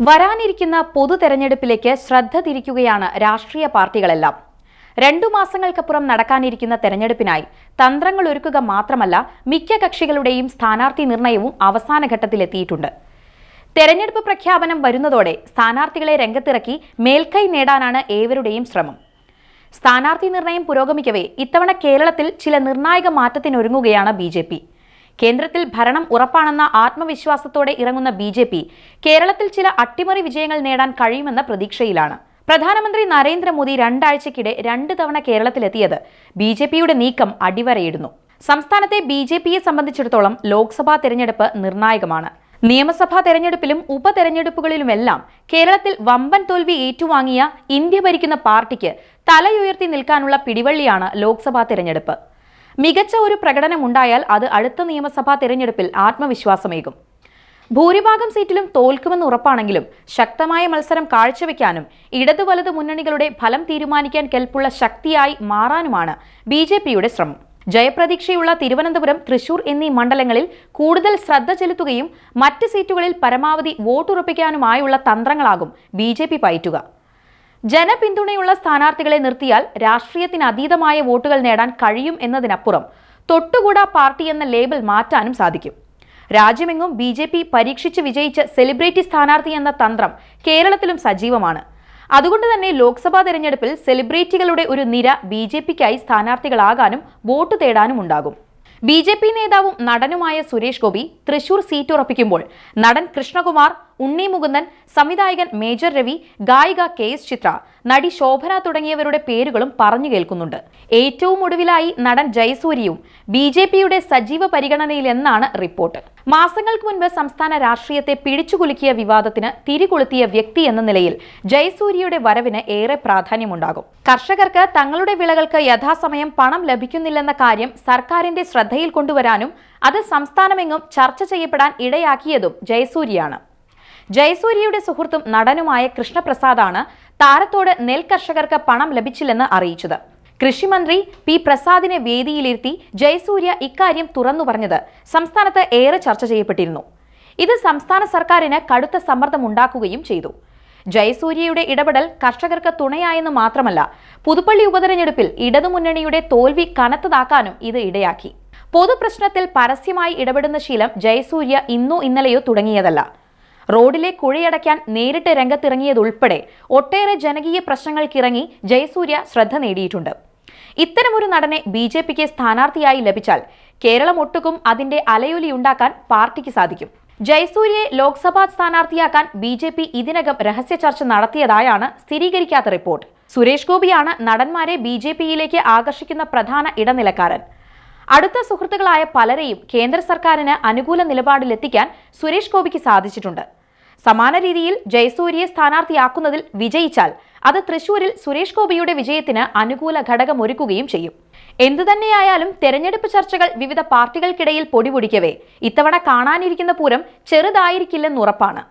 വരാനിരിക്കുന്ന പൊതു തെരഞ്ഞെടുപ്പിലേക്ക് ശ്രദ്ധ തിരിക്കുകയാണ് രാഷ്ട്രീയ പാർട്ടികളെല്ലാം. 2 മാസങ്ങൾക്കപ്പുറം നടക്കാനിരിക്കുന്ന തെരഞ്ഞെടുപ്പിനായി തന്ത്രങ്ങൾ ഒരുക്കുക മാത്രമല്ല, മിക്ക കക്ഷികളുടെയും സ്ഥാനാർത്ഥി നിർണയവും അവസാന ഘട്ടത്തിലെത്തിയിട്ടുണ്ട്. തെരഞ്ഞെടുപ്പ് പ്രഖ്യാപനം വരുന്നതോടെ സ്ഥാനാർത്ഥികളെ രംഗത്തിറക്കി മേൽക്കൈ നേടാനാണ് ഏവരുടെയും ശ്രമം. സ്ഥാനാർത്ഥി നിർണയം പുരോഗമിക്കവേ ഇത്തവണ കേരളത്തിൽ ചില നിർണായക മാറ്റത്തിനൊരുങ്ങുകയാണ് BJP. കേന്ദ്രത്തിൽ ഭരണം ഉറപ്പാണെന്ന ആത്മവിശ്വാസത്തോടെ ഇറങ്ങുന്ന BJP കേരളത്തിൽ ചില അട്ടിമറി വിജയങ്ങൾ നേടാൻ കഴിയുമെന്ന പ്രതീക്ഷയിലാണ്. പ്രധാനമന്ത്രി നരേന്ദ്രമോദി 2 ആഴ്ചക്കിടെ 2 തവണ കേരളത്തിലെത്തിയത് BJPയുടെ നീക്കം അടിവരയിടുന്നു. സംസ്ഥാനത്തെ BJPയെ സംബന്ധിച്ചിടത്തോളം ലോക്സഭാ തെരഞ്ഞെടുപ്പ് നിർണായകമാണ്. നിയമസഭാ തെരഞ്ഞെടുപ്പിലും ഉപതെരഞ്ഞെടുപ്പുകളിലുമെല്ലാം കേരളത്തിൽ വമ്പൻ തോൽവി ഏറ്റുവാങ്ങിയ ഇന്ത്യ ഭരിക്കുന്ന പാർട്ടിക്ക് തലയുയർത്തി നിൽക്കാനുള്ള പിടിവള്ളിയാണ് ലോക്സഭാ തെരഞ്ഞെടുപ്പ്. മികച്ച ഒരു പ്രകടനമുണ്ടായാൽ അത് അടുത്ത നിയമസഭാ തെരഞ്ഞെടുപ്പിൽ ആത്മവിശ്വാസമേകും. ഭൂരിഭാഗം സീറ്റിലും തോൽക്കുമെന്ന് ഉറപ്പാണെങ്കിലും ശക്തമായ മത്സരം കാഴ്ചവെക്കാനും ഇടതു വലതു മുന്നണികളുടെ ഫലം തീരുമാനിക്കാൻ കെൽപ്പുള്ള ശക്തിയായി മാറാനുമാണ് BJPയുടെ ശ്രമം. ജയപ്രതീക്ഷയുള്ള തിരുവനന്തപുരം, തൃശൂർ എന്നീ മണ്ഡലങ്ങളിൽ കൂടുതൽ ശ്രദ്ധ ചെലുത്തുകയും മറ്റ് സീറ്റുകളിൽ പരമാവധി വോട്ടുറപ്പിക്കാനുമായുള്ള തന്ത്രങ്ങളാകും BJP പയറ്റുക. ജനപിന്തുണയുള്ള സ്ഥാനാർത്ഥികളെ നിർത്തിയാൽ രാഷ്ട്രീയത്തിന് അതീതമായ വോട്ടുകൾ നേടാൻ കഴിയും എന്നതിനപ്പുറം തൊട്ടുകൂടാ പാർട്ടി എന്ന ലേബൽ മാറ്റാനും സാധിക്കും. രാജ്യമെങ്ങും BJP പരീക്ഷിച്ച് വിജയിച്ച സെലിബ്രിറ്റി സ്ഥാനാർത്ഥി എന്ന തന്ത്രം കേരളത്തിലും സജീവമാണ്. അതുകൊണ്ട് തന്നെ ലോക്സഭാ തെരഞ്ഞെടുപ്പിൽ സെലിബ്രിറ്റികളുടെ ഒരു നിര BJPക്കായി സ്ഥാനാർത്ഥികളാകാനും വോട്ട് തേടാനും ഉണ്ടാകും. BJP നേതാവും നടനുമായ സുരേഷ് ഗോപി തൃശൂർ സീറ്റ് ഉറപ്പിക്കുമ്പോൾ നടൻ കൃഷ്ണകുമാർ, ഉണ്ണി മുകുന്ദൻ, സംവിധായകൻ മേജർ രവി, ഗായിക KS ചിത്ര, നടി ശോഭന തുടങ്ങിയവരുടെ പേരുകളും പറഞ്ഞു കേൾക്കുന്നുണ്ട്. ഏറ്റവും ഒടുവിലായി നടൻ ജയസൂര്യയും BJPയുടെ സജീവ പരിഗണനയിലെന്നാണ് റിപ്പോർട്ട്. മാസങ്ങൾക്ക് മുൻപ് സംസ്ഥാന രാഷ്ട്രീയത്തെ പിടിച്ചുകുലുക്കിയ വിവാദത്തിന് തിരികൊളുത്തിയ വ്യക്തി എന്ന നിലയിൽ ജയസൂര്യയുടെ വരവിന് ഏറെ പ്രാധാന്യമുണ്ടാകും. കർഷകർക്ക് തങ്ങളുടെ വിളകൾക്ക് യഥാസമയം പണം ലഭിക്കുന്നില്ലെന്ന കാര്യം സർക്കാരിന്റെ ശ്രദ്ധയിൽ കൊണ്ടുവരാനും അത് സംസ്ഥാനമെങ്ങും ചർച്ച ചെയ്യപ്പെടാൻ ഇടയാക്കിയതും ജയസൂര്യയാണ്. ജയസൂര്യയുടെ സുഹൃത്തും നടനുമായ കൃഷ്ണപ്രസാദാണ് താരത്തോട് നെൽ കർഷകർക്ക് പണം ലഭിച്ചില്ലെന്ന് അറിയിച്ചത്. കൃഷിമന്ത്രി P. പ്രസാദിനെ വേദിയിലിരുത്തി ജയസൂര്യ ഇക്കാര്യം തുറന്നു പറഞ്ഞത് സംസ്ഥാനത്ത് ഏറെ ചർച്ച ചെയ്യപ്പെട്ടിരുന്നു. ഇത് സംസ്ഥാന സർക്കാരിന് കടുത്ത സമ്മർദ്ദമുണ്ടാക്കുകയും ചെയ്തു. ജയസൂര്യയുടെ ഇടപെടൽ കർഷകർക്ക് തുണയായെന്ന് മാത്രമല്ല, പുതുപ്പള്ളി ഉപതെരഞ്ഞെടുപ്പിൽ ഇടതുമുന്നണിയുടെ തോൽവി കനത്തതാക്കാനും ഇത് ഇടയാക്കി. പൊതുപ്രശ്നത്തിൽ പരസ്യമായി ഇടപെടുന്ന ശീലം ജയസൂര്യ ഇന്നോ ഇന്നലെയോ തുടങ്ങിയതല്ല. റോഡിലെ കുഴിയടയ്ക്കാൻ നേരിട്ട് രംഗത്തിറങ്ങിയതുൾപ്പെടെ ഒട്ടേറെ ജനകീയ പ്രശ്നങ്ങൾക്കിറങ്ങി ജയസൂര്യ ശ്രദ്ധ നേടിയിട്ടുണ്ട്. ഇത്തരമൊരു നടനെ BJPക്ക് സ്ഥാനാർത്ഥിയായി ലഭിച്ചാൽ കേരളം ഒട്ടുക്കും അതിന്റെ അലയൊലിയുണ്ടാക്കാൻ പാർട്ടിക്ക് സാധിക്കും. ജയസൂര്യയെ ലോക്സഭാ സ്ഥാനാർത്ഥിയാക്കാൻ BJP ഇതിനകം രഹസ്യ ചർച്ച നടത്തിയതായാണ് സ്ഥിരീകരിക്കാത്ത റിപ്പോർട്ട്. സുരേഷ് ഗോപിയാണ് നടന്മാരെ BJPയിലേക്ക് ആകർഷിക്കുന്ന പ്രധാന ഇടനിലക്കാരൻ. അടുത്ത സുഹൃത്തുക്കളായ പലരെയും കേന്ദ്ര സർക്കാരിന് അനുകൂല നിലപാടിലെത്തിക്കാൻ സുരേഷ് ഗോപിക്ക് സാധിച്ചിട്ടുണ്ട്. സമാന രീതിയിൽ ജയസൂര്യയെ സ്ഥാനാർത്ഥിയാക്കുന്നതിൽ വിജയിച്ചാൽ അത് തൃശൂരിൽ സുരേഷ് ഗോപിയുടെ വിജയത്തിന് അനുകൂല ഘടകമൊരുക്കുകയും ചെയ്യും. എന്തുതന്നെയായാലും തെരഞ്ഞെടുപ്പ് ചർച്ചകൾ വിവിധ പാർട്ടികൾക്കിടയിൽ പൊടിപൊടിക്കവേ ഇത്തവണ കാണാനിരിക്കുന്ന പൂരം ചെറുതായിരിക്കില്ലെന്നുറപ്പാണ്.